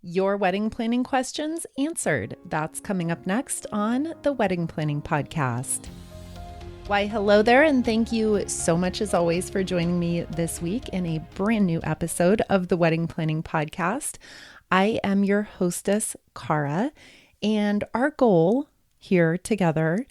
Your wedding planning questions answered. That's coming up next on the Wedding Planning Podcast. Why, hello there, and thank you so much as always for joining me this week in a brand new episode of the Wedding Planning Podcast. I am your hostess, Cara, and our goal here together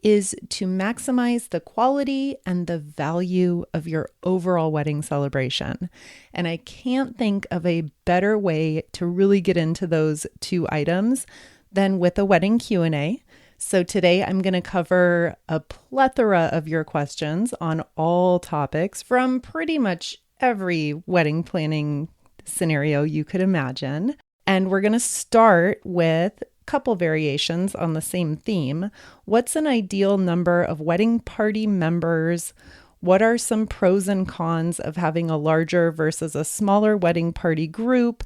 is to maximize the quality and the value of your overall wedding celebration. And I can't think of a better way to really get into those two items than with a wedding Q&A. So today I'm going to cover a plethora of your questions on all topics from pretty much every wedding planning scenario you could imagine. And we're going to start with couple variations on the same theme. What's an ideal number of wedding party members? What are some pros and cons of having a larger versus a smaller wedding party group?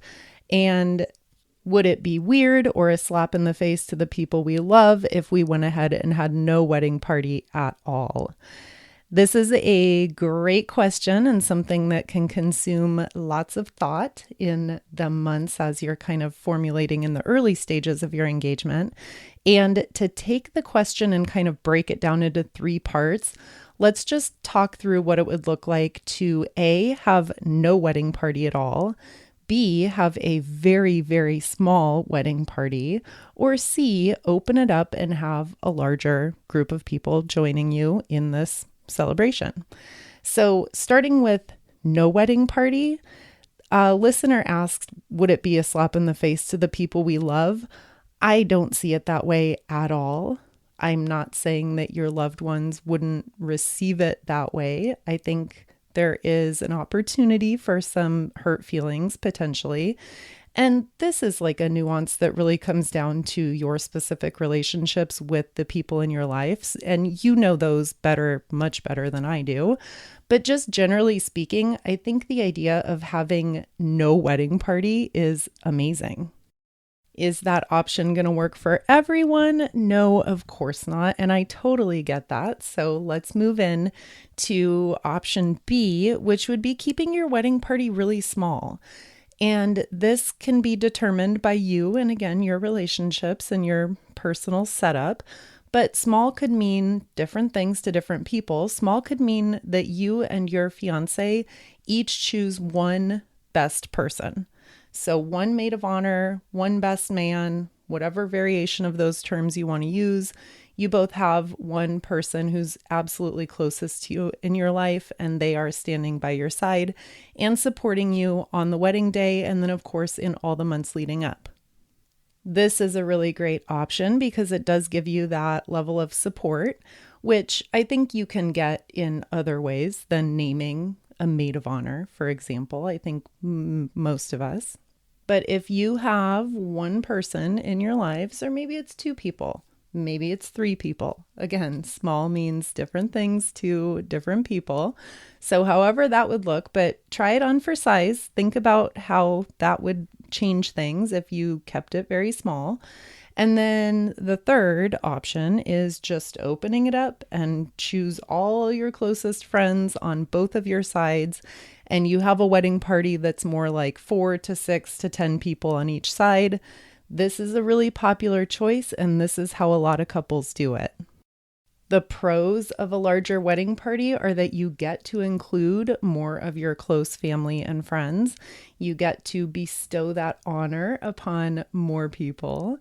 And would it be weird or a slap in the face to the people we love if we went ahead and had no wedding party at all? This is a great question and something that can consume lots of thought in the months as you're kind of formulating in the early stages of your engagement. And to take the question and kind of break it down into three parts, let's just talk through what it would look like to A, have no wedding party at all, B, have a very, very small wedding party, or C, open it up and have a larger group of people joining you in this celebration. So starting with no wedding party, a listener asked, would it be a slap in the face to the people we love? I don't see it that way at all. I'm not saying that your loved ones wouldn't receive it that way. I think there is an opportunity for some hurt feelings potentially. And this is like a nuance that really comes down to your specific relationships with the people in your lives. And you know those better, much better than I do. But just generally speaking, I think the idea of having no wedding party is amazing. Is that option going to work for everyone? No, of course not. And I totally get that. So let's move in to option B, which would be keeping your wedding party really small. And this can be determined by you and again, your relationships and your personal setup. But small could mean different things to different people. Small could mean that you and your fiance each choose one best person. So one maid of honor, one best man, whatever variation of those terms you want to use. You both have one person who's absolutely closest to you in your life, and they are standing by your side and supporting you on the wedding day, and then, of course, in all the months leading up. This is a really great option because it does give you that level of support, which I think you can get in other ways than naming a maid of honor, for example. I think most of us. But if you have one person in your lives, or maybe it's two people, maybe it's three people. Again, small means different things to different people. So however that would look, but try it on for size. Think about how that would change things if you kept it very small. And then the third option is just opening it up and choose all your closest friends on both of your sides. And you have a wedding party that's more like 4 to 6 to 10 people on each side. This is a really popular choice, and this is how a lot of couples do it. The pros of a larger wedding party are that you get to include more of your close family and friends. You get to bestow that honor upon more people.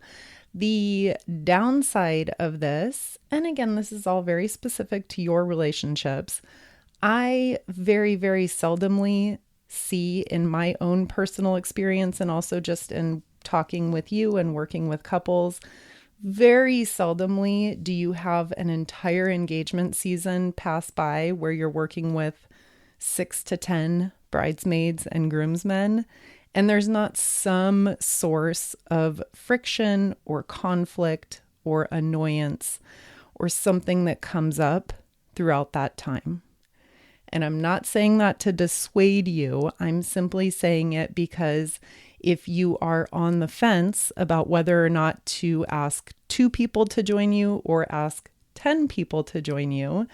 The downside of this, and again, this is all very specific to your relationships, I very, very seldomly see in my own personal experience and also just in talking with you and working with couples, very seldomly do you have an entire engagement season pass by where you're working with 6 to 10 bridesmaids and groomsmen, and there's not some source of friction or conflict or annoyance or something that comes up throughout that time. And I'm not saying that to dissuade you. I'm simply saying it because if you are on the fence about whether or not to ask 2 people to join you or ask 10 people to join you,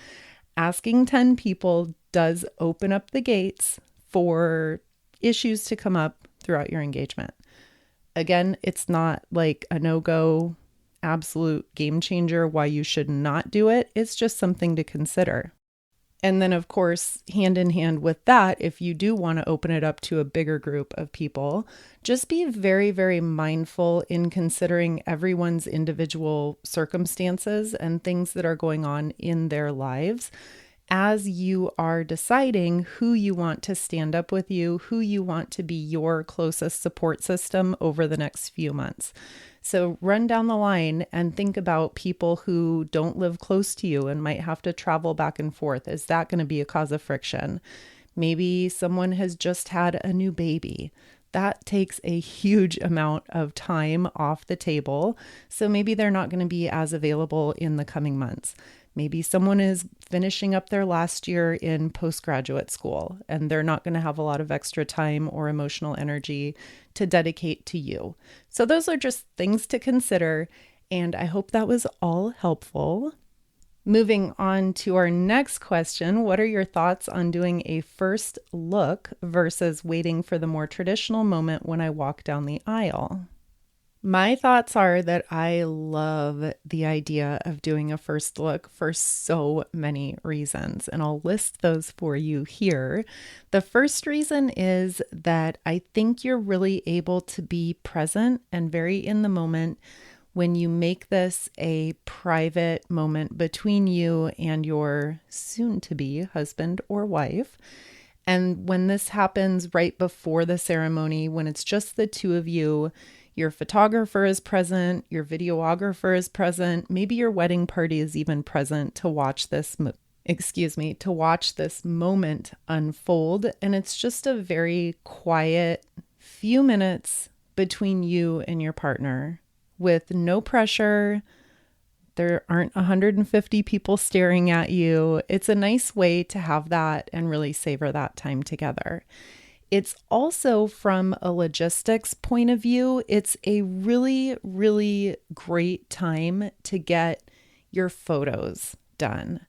asking 10 people does open up the gates for issues to come up throughout your engagement. Again, it's not like a no-go, absolute game changer why you should not do it. It's just something to consider. And then, of course, hand in hand with that, if you do want to open it up to a bigger group of people, just be very, very mindful in considering everyone's individual circumstances and things that are going on in their lives as you are deciding who you want to stand up with you, who you want to be your closest support system over the next few months. So run down the line and think about people who don't live close to you and might have to travel back and forth. Is that going to be a cause of friction? Maybe someone has just had a new baby. That takes a huge amount of time off the table. So maybe they're not going to be as available in the coming months. Maybe someone is finishing up their last year in postgraduate school and they're not going to have a lot of extra time or emotional energy to dedicate to you. So those are just things to consider, and I hope that was all helpful. Moving on to our next question, what are your thoughts on doing a first look versus waiting for the more traditional moment when I walk down the aisle? My thoughts are that I love the idea of doing a first look for so many reasons, and I'll list those for you here. The first reason is that I think you're really able to be present and very in the moment when you make this a private moment between you and your soon-to-be husband or wife. And when this happens right before the ceremony, when it's just the two of you, your photographer is present, your videographer is present, maybe your wedding party is even present to watch this moment unfold. And it's just a very quiet few minutes between you and your partner with no pressure. There aren't 150 people staring at you. It's a nice way to have that and really savor that time together. It's also, from a logistics point of view, it's a really, really great time to get your photos done.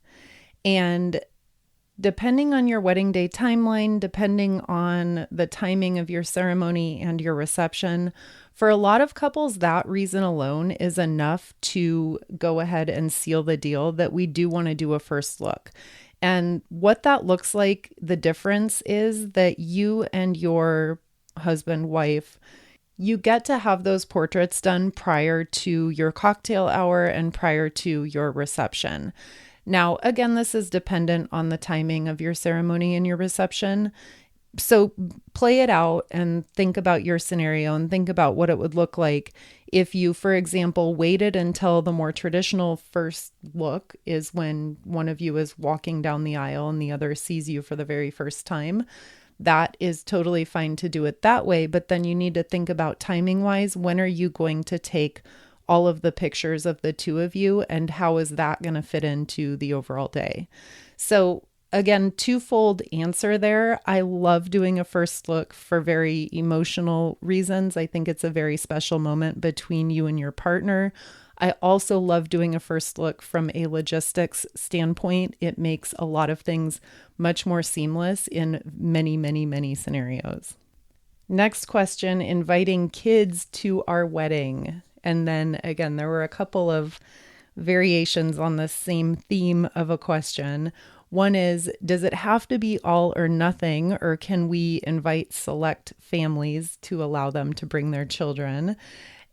And depending on your wedding day timeline, depending on the timing of your ceremony and your reception, for a lot of couples, that reason alone is enough to go ahead and seal the deal that we do want to do a first look. And what that looks like, the difference is that you and your husband, wife, you get to have those portraits done prior to your cocktail hour and prior to your reception. Now, again, this is dependent on the timing of your ceremony and your reception. So play it out and think about your scenario and think about what it would look like if you, for example, waited until the more traditional first look is when one of you is walking down the aisle and the other sees you for the very first time. That is totally fine to do it that way, but then you need to think about timing wise, when are you going to take all of the pictures of the two of you and how is that going to fit into the overall day? So again, twofold answer there. I love doing a first look for very emotional reasons. I think it's a very special moment between you and your partner. I also love doing a first look from a logistics standpoint. It makes a lot of things much more seamless in many, many, many scenarios. Next question, inviting kids to our wedding. And then again, there were a couple of variations on the same theme of a question. One is, does it have to be all or nothing, or can we invite select families to allow them to bring their children?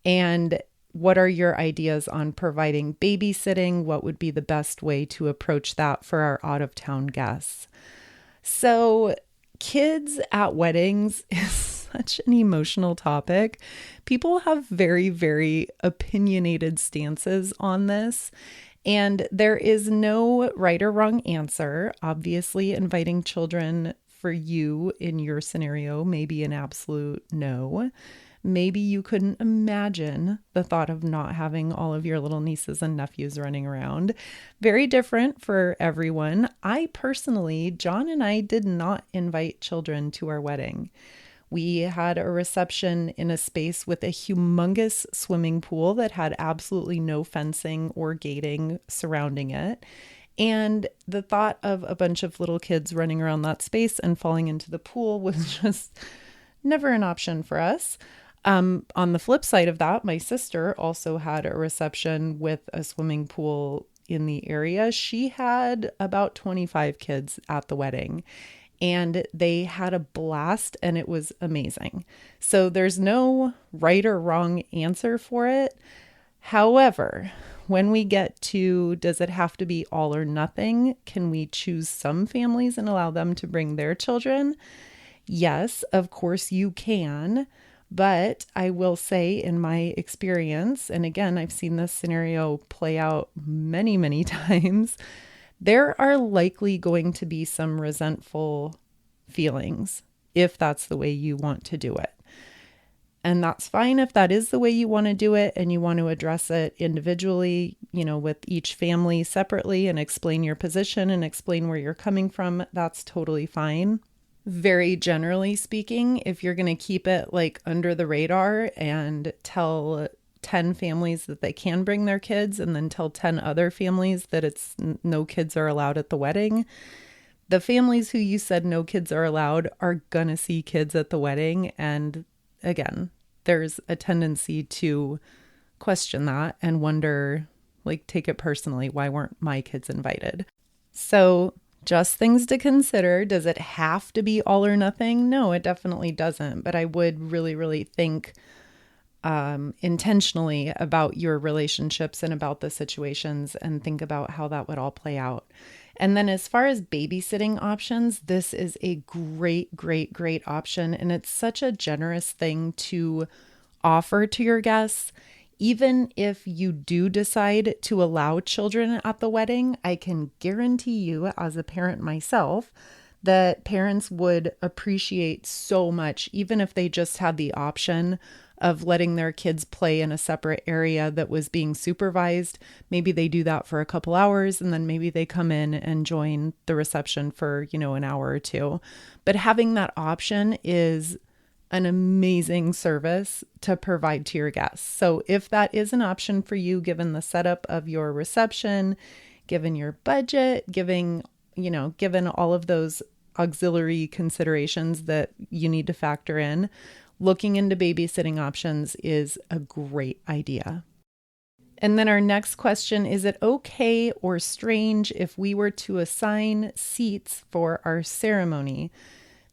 And what are your ideas on providing babysitting? What would be the best way to approach that for our out-of-town guests? So kids at weddings is such an emotional topic. People have very, very opinionated stances on this. And there is no right or wrong answer. Obviously, inviting children for you in your scenario may be an absolute no. Maybe you couldn't imagine the thought of not having all of your little nieces and nephews running around. Very different for everyone. I personally, John and I did not invite children to our wedding. We had a reception in a space with a humongous swimming pool that had absolutely no fencing or gating surrounding it. And the thought of a bunch of little kids running around that space and falling into the pool was just never an option for us. On the flip side of that, my sister also had a reception with a swimming pool in the area. She had about 25 kids at the wedding, and they had a blast, and it was amazing. So there's no right or wrong answer for it. However, when we get to, does it have to be all or nothing? Can we choose some families and allow them to bring their children? Yes, of course you can. But I will say, in my experience, and again, I've seen this scenario play out many, many times, there are likely going to be some resentful feelings if that's the way you want to do it. And that's fine if that is the way you want to do it and you want to address it individually, with each family separately and explain your position and explain where you're coming from. That's totally fine. Very generally speaking, if you're going to keep it like under the radar and tell 10 families that they can bring their kids and then tell 10 other families that it's no kids are allowed at the wedding, the families who you said no kids are allowed are going to see kids at the wedding. And again, there's a tendency to question that and wonder, like, take it personally. Why weren't my kids invited? So just things to consider. Does it have to be all or nothing? No, it definitely doesn't. But I would really, really think intentionally about your relationships and about the situations and think about how that would all play out. And then as far as babysitting options, this is a great, great, great option. And it's such a generous thing to offer to your guests. Even if you do decide to allow children at the wedding, I can guarantee you, as a parent myself, that parents would appreciate so much, even if they just had the option of letting their kids play in a separate area that was being supervised. Maybe they do that for a couple hours and then maybe they come in and join the reception for, an hour or two. But having that option is an amazing service to provide to your guests. So if that is an option for you, given the setup of your reception, given your budget, given all of those auxiliary considerations that you need to factor in, looking into babysitting options is a great idea. And then our next question, is it okay or strange if we were to assign seats for our ceremony?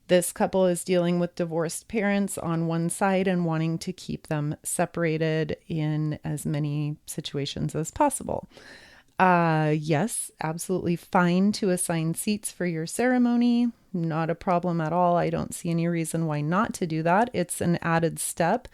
This couple is dealing with divorced parents on one side and wanting to keep them separated in as many situations as possible. Yes, absolutely fine to assign seats for your ceremony. Not a problem at all. I don't see any reason why not to do that. It's an added step.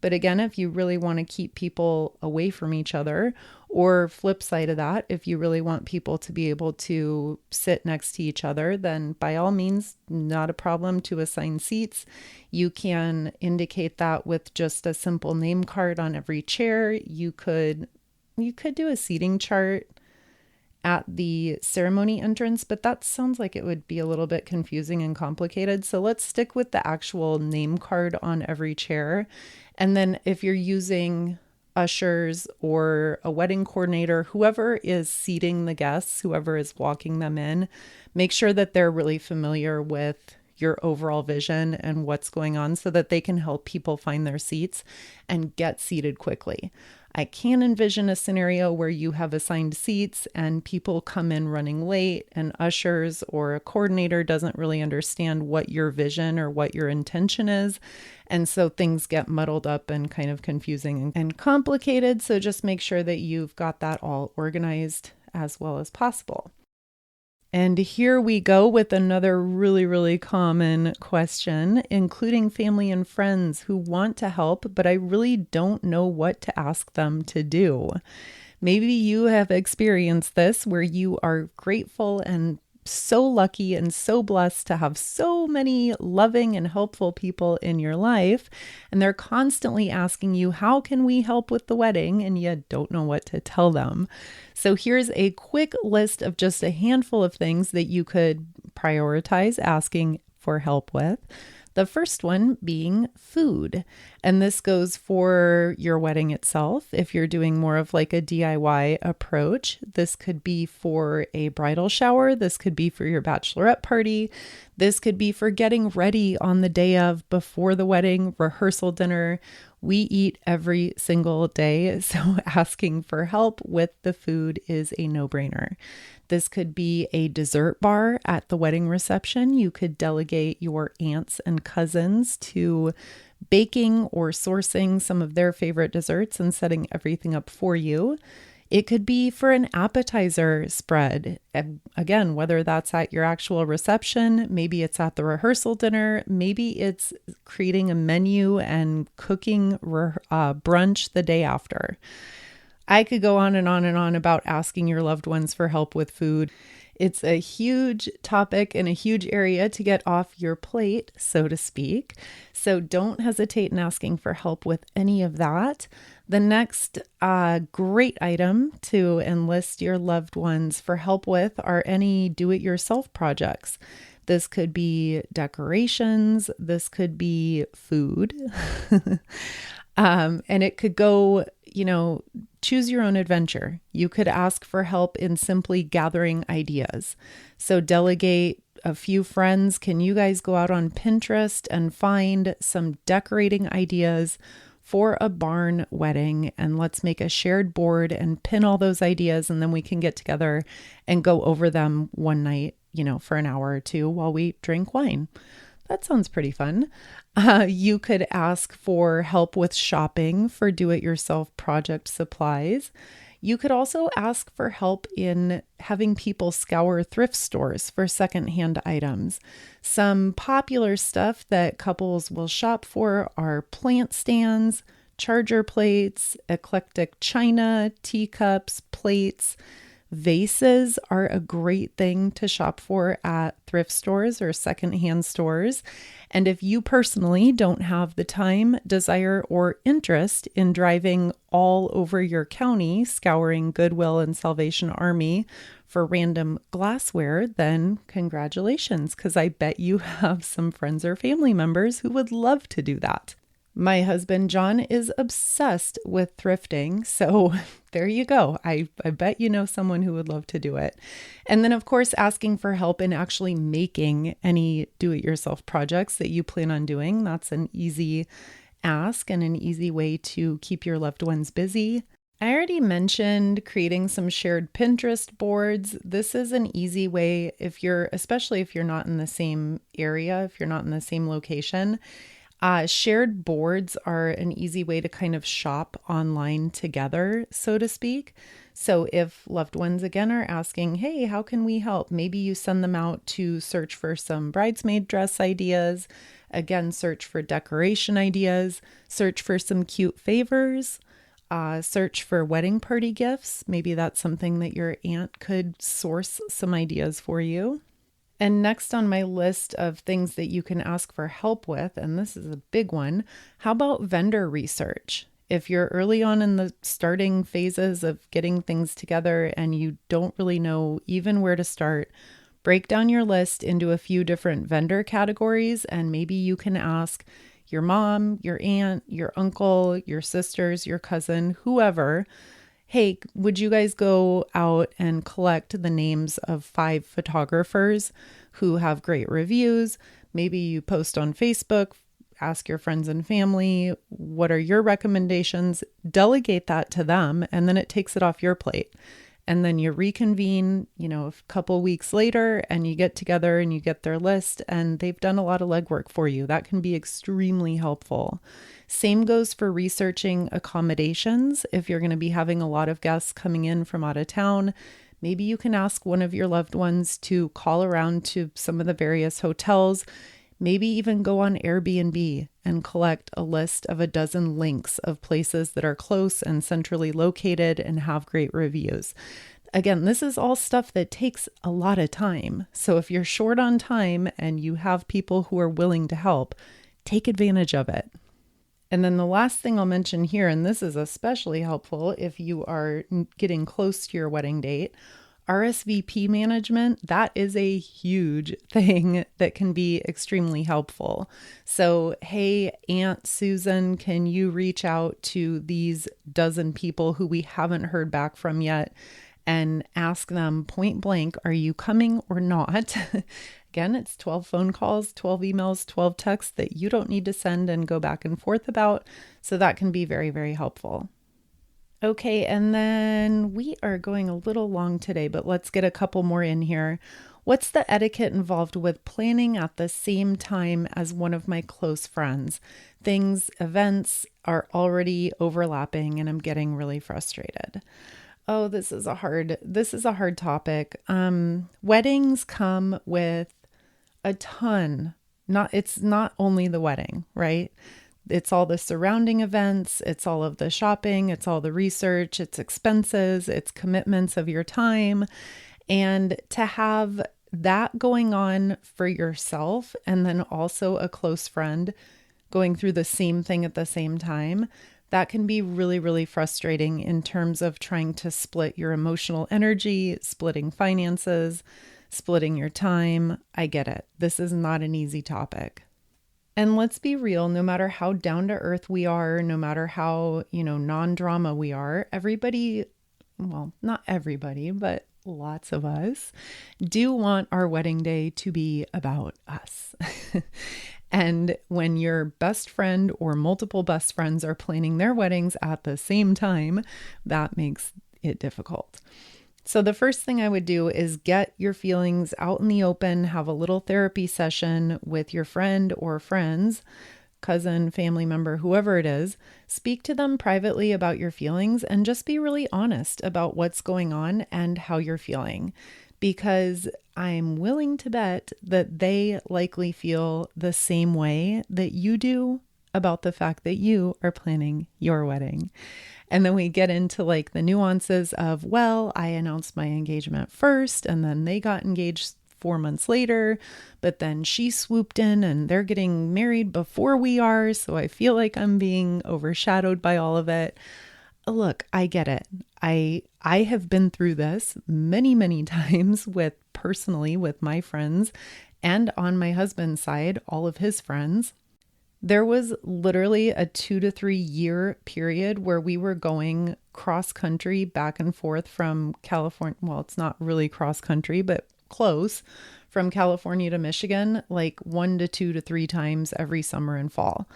But again, if you really want to keep people away from each other, or flip side of that, if you really want people to be able to sit next to each other, then by all means, not a problem to assign seats. You can indicate that with just a simple name card on every chair. You could do a seating chart at the ceremony entrance, but that sounds like it would be a little bit confusing and complicated. So let's stick with the actual name card on every chair. And then if you're using ushers or a wedding coordinator, whoever is seating the guests, whoever is walking them in, make sure that they're really familiar with your overall vision and what's going on so that they can help people find their seats and get seated quickly. I can envision a scenario where you have assigned seats and people come in running late and ushers or a coordinator doesn't really understand what your vision or what your intention is. And so things get muddled up and kind of confusing and complicated. So just make sure that you've got that all organized as well as possible. And here we go with another really, really common question, including family and friends who want to help, but I really don't know what to ask them to do. Maybe you have experienced this where you are grateful and so lucky and so blessed to have so many loving and helpful people in your life, and they're constantly asking you, how can we help with the wedding? And you don't know what to tell them. So here's a quick list of just a handful of things that you could prioritize asking for help with. The first one being food. And this goes for your wedding itself. If you're doing more of like a DIY approach, this could be for a bridal shower. This could be for your bachelorette party. This could be for getting ready on the day of, before the wedding, rehearsal dinner. We eat every single day, so asking for help with the food is a no-brainer. This could be a dessert bar at the wedding reception. You could delegate your aunts and cousins to baking or sourcing some of their favorite desserts and setting everything up for you. It could be for an appetizer spread. Again, whether that's at your actual reception, maybe it's at the rehearsal dinner, maybe it's creating a menu and cooking brunch the day after. I could go on and on and on about asking your loved ones for help with food. It's a huge topic and a huge area to get off your plate, so to speak. So don't hesitate in asking for help with any of that. The next great item to enlist your loved ones for help with are any do-it-yourself projects. This could be decorations. This could be food. And it could go, choose your own adventure. You could ask for help in simply gathering ideas. So delegate a few friends. Can you guys go out on Pinterest and find some decorating ideas for a barn wedding? And let's make a shared board and pin all those ideas. And then we can get together and go over them one night, for an hour or two while we drink wine. That sounds pretty fun. You could ask for help with shopping for do-it-yourself project supplies. You could also ask for help in having people scour thrift stores for secondhand items. Some popular stuff that couples will shop for are plant stands, charger plates, eclectic china, teacups, plates. Vases are a great thing to shop for at thrift stores or secondhand stores. And if you personally don't have the time, desire, or interest in driving all over your county, scouring Goodwill and Salvation Army for random glassware, then congratulations, because I bet you have some friends or family members who would love to do that. My husband, John, is obsessed with thrifting. So there you go. I bet you know someone who would love to do it. And then, of course, asking for help in actually making any do-it-yourself projects that you plan on doing. That's an easy ask and an easy way to keep your loved ones busy. I already mentioned creating some shared Pinterest boards. This is an easy way especially if you're not in the same area, if you're not in the same location. Shared boards are an easy way to kind of shop online together, so to speak. So if loved ones again are asking, hey, how can we help? Maybe you send them out to search for some bridesmaid dress ideas, again, search for decoration ideas, search for some cute favors, search for wedding party gifts. Maybe that's something that your aunt could source some ideas for you. And next on my list of things that you can ask for help with, and this is a big one, how about vendor research? If you're early on in the starting phases of getting things together and you don't really know even where to start, break down your list into a few different vendor categories, and maybe you can ask your mom, your aunt, your uncle, your sisters, your cousin, whoever, hey, would you guys go out and collect the names of 5 photographers who have great reviews? Maybe you post on Facebook, ask your friends and family, what are your recommendations? Delegate that to them, and then it takes it off your plate. And then you reconvene, a couple weeks later, and you get together and you get their list, and they've done a lot of legwork for you. That can be extremely helpful. Same goes for researching accommodations. If you're going to be having a lot of guests coming in from out of town, maybe you can ask one of your loved ones to call around to some of the various hotels, maybe even go on Airbnb and collect a list of a dozen links of places that are close and centrally located and have great reviews. Again, this is all stuff that takes a lot of time. So if you're short on time and you have people who are willing to help, take advantage of it. And then the last thing I'll mention here, and this is especially helpful if you are getting close to your wedding date, RSVP management, that is a huge thing that can be extremely helpful. So, hey, Aunt Susan, can you reach out to these dozen people who we haven't heard back from yet and ask them point blank, are you coming or not? Again, it's 12 phone calls, 12 emails, 12 texts that you don't need to send and go back and forth about. So that can be very, very helpful. Okay, and then we are going a little long today, but let's get a couple more in here. What's the etiquette involved with planning at the same time as one of my close friends? Events are already overlapping and I'm getting really frustrated. Oh, this is a hard topic. Weddings come with a ton. It's not only the wedding, right? It's all the surrounding events, it's all of the shopping, it's all the research, it's expenses, it's commitments of your time. And to have that going on for yourself and then also a close friend going through the same thing at the same time, that can be really, really frustrating in terms of trying to split your emotional energy, splitting finances, splitting your time. I get it. This is not an easy topic. And let's be real, no matter how down to earth we are, no matter how, non-drama we are, everybody, well, not everybody, but lots of us do want our wedding day to be about us. And when your best friend or multiple best friends are planning their weddings at the same time, that makes it difficult. So the first thing I would do is get your feelings out in the open, have a little therapy session with your friend or friends, cousin, family member, whoever it is. Speak to them privately about your feelings and just be really honest about what's going on and how you're feeling. Because I'm willing to bet that they likely feel the same way that you do about the fact that you are planning your wedding. And then we get into like the nuances of, well, I announced my engagement first and then they got engaged 4 months later, but then she swooped in and they're getting married before we are. So I feel like I'm being overshadowed by all of it. Look, I get it. I have been through this many, many times personally with my friends and on my husband's side, all of his friends. There was literally a 2 to 3 year period where we were going cross country back and forth from California. Well, it's not really cross country, but close, from California to Michigan, like 1 to 2 to 3 times every summer and fall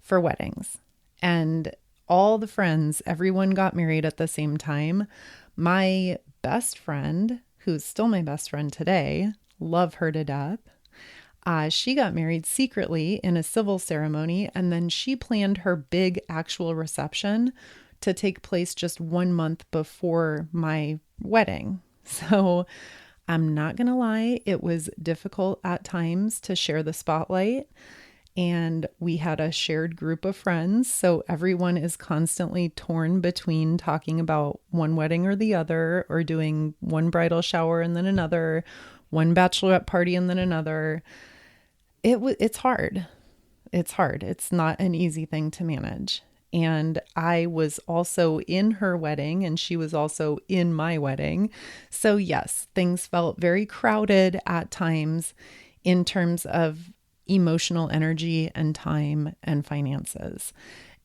for weddings. And all the friends, everyone got married at the same time. My best friend, who's still my best friend today, love her to death. She got married secretly in a civil ceremony, and then she planned her big actual reception to take place just 1 month before my wedding. So I'm not going to lie, it was difficult at times to share the spotlight. And we had a shared group of friends. So everyone is constantly torn between talking about one wedding or the other, or doing one bridal shower and then another, one bachelorette party and then another. It's hard. It's hard. It's not an easy thing to manage. And I was also in her wedding and she was also in my wedding. So yes, things felt very crowded at times in terms of emotional energy and time and finances.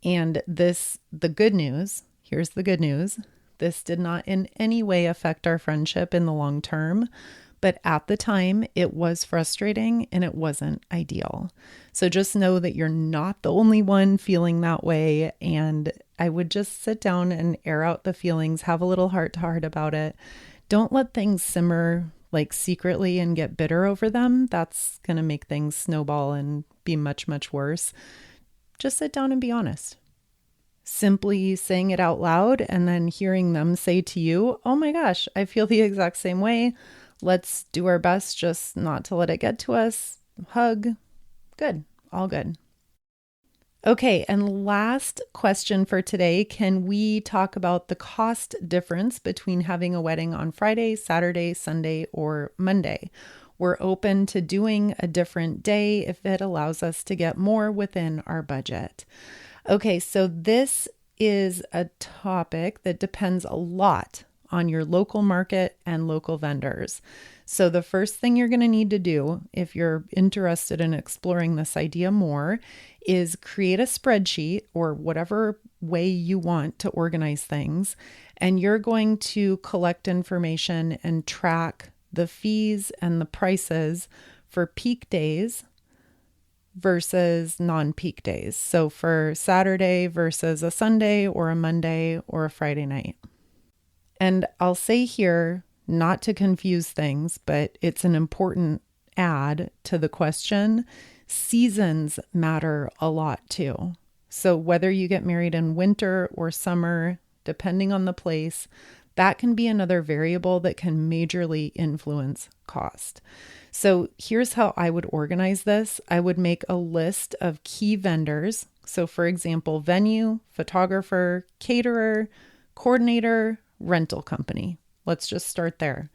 And the good news, here's the good news. This did not in any way affect our friendship in the long term. But at the time, it was frustrating and it wasn't ideal. So just know that you're not the only one feeling that way. And I would just sit down and air out the feelings, have a little heart to heart about it. Don't let things simmer like secretly and get bitter over them. That's going to make things snowball and be much, much worse. Just sit down and be honest. Simply saying it out loud and then hearing them say to you, oh my gosh, I feel the exact same way. Let's do our best just not to let it get to us. Hug. Good. All good. Okay, and last question for today. Can we talk about the cost difference between having a wedding on Friday, Saturday, Sunday, or Monday? We're open to doing a different day if it allows us to get more within our budget. Okay, so this is a topic that depends a lot on your local market and local vendors. So the first thing you're going to need to do if you're interested in exploring this idea more is create a spreadsheet or whatever way you want to organize things. And you're going to collect information and track the fees and the prices for peak days versus non-peak days. So for Saturday versus a Sunday or a Monday or a Friday night. And I'll say here, not to confuse things, but it's an important add to the question. Seasons matter a lot too. So whether you get married in winter or summer, depending on the place, that can be another variable that can majorly influence cost. So here's how I would organize this. I would make a list of key vendors. So for example, venue, photographer, caterer, coordinator, rental company. Let's just start there.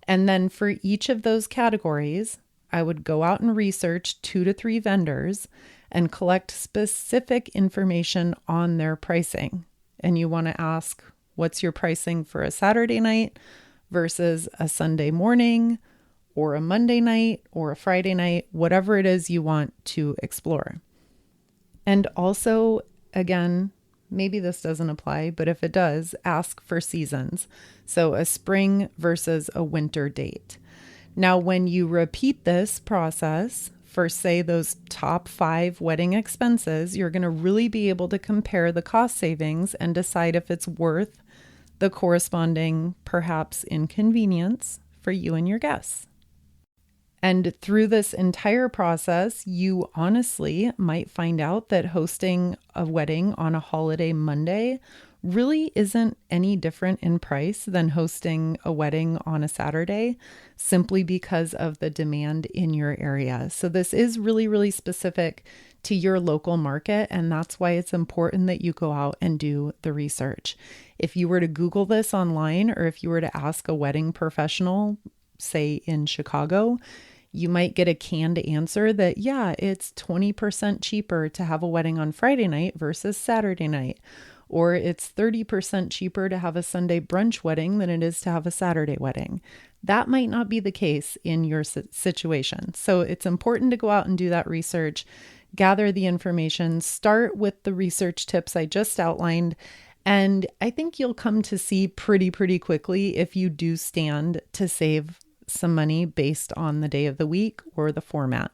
And then for each of those categories, I would go out and research 2 to 3 vendors and collect specific information on their pricing. And you want to ask, what's your pricing for a Saturday night versus a Sunday morning or a Monday night or a Friday night, whatever it is you want to explore. And also, again, maybe this doesn't apply, but if it does, ask for seasons. So a spring versus a winter date. Now, when you repeat this process for, say, those top 5 wedding expenses, you're going to really be able to compare the cost savings and decide if it's worth the corresponding, perhaps, inconvenience for you and your guests. And through this entire process, you honestly might find out that hosting a wedding on a holiday Monday really isn't any different in price than hosting a wedding on a Saturday, simply because of the demand in your area. So this is really, really specific to your local market, and that's why it's important that you go out and do the research. If you were to Google this online, or if you were to ask a wedding professional, say in Chicago, you might get a canned answer that, yeah, it's 20% cheaper to have a wedding on Friday night versus Saturday night. Or it's 30% cheaper to have a Sunday brunch wedding than it is to have a Saturday wedding. That might not be the case in your situation. So it's important to go out and do that research, gather the information, start with the research tips I just outlined. And I think you'll come to see pretty quickly if you do stand to save some money based on the day of the week or the format.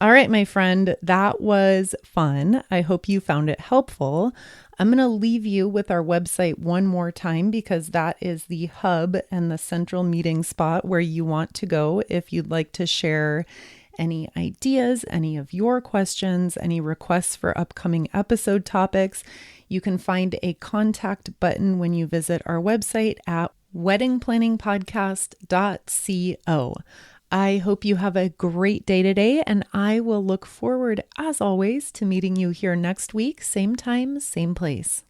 All right, my friend, that was fun. I hope you found it helpful. I'm going to leave you with our website one more time because that is the hub and the central meeting spot where you want to go if you'd like to share any ideas, any of your questions, any requests for upcoming episode topics. You can find a contact button when you visit our website at weddingplanningpodcast.co. I hope you have a great day today, and I will look forward, as always, to meeting you here next week, same time, same place.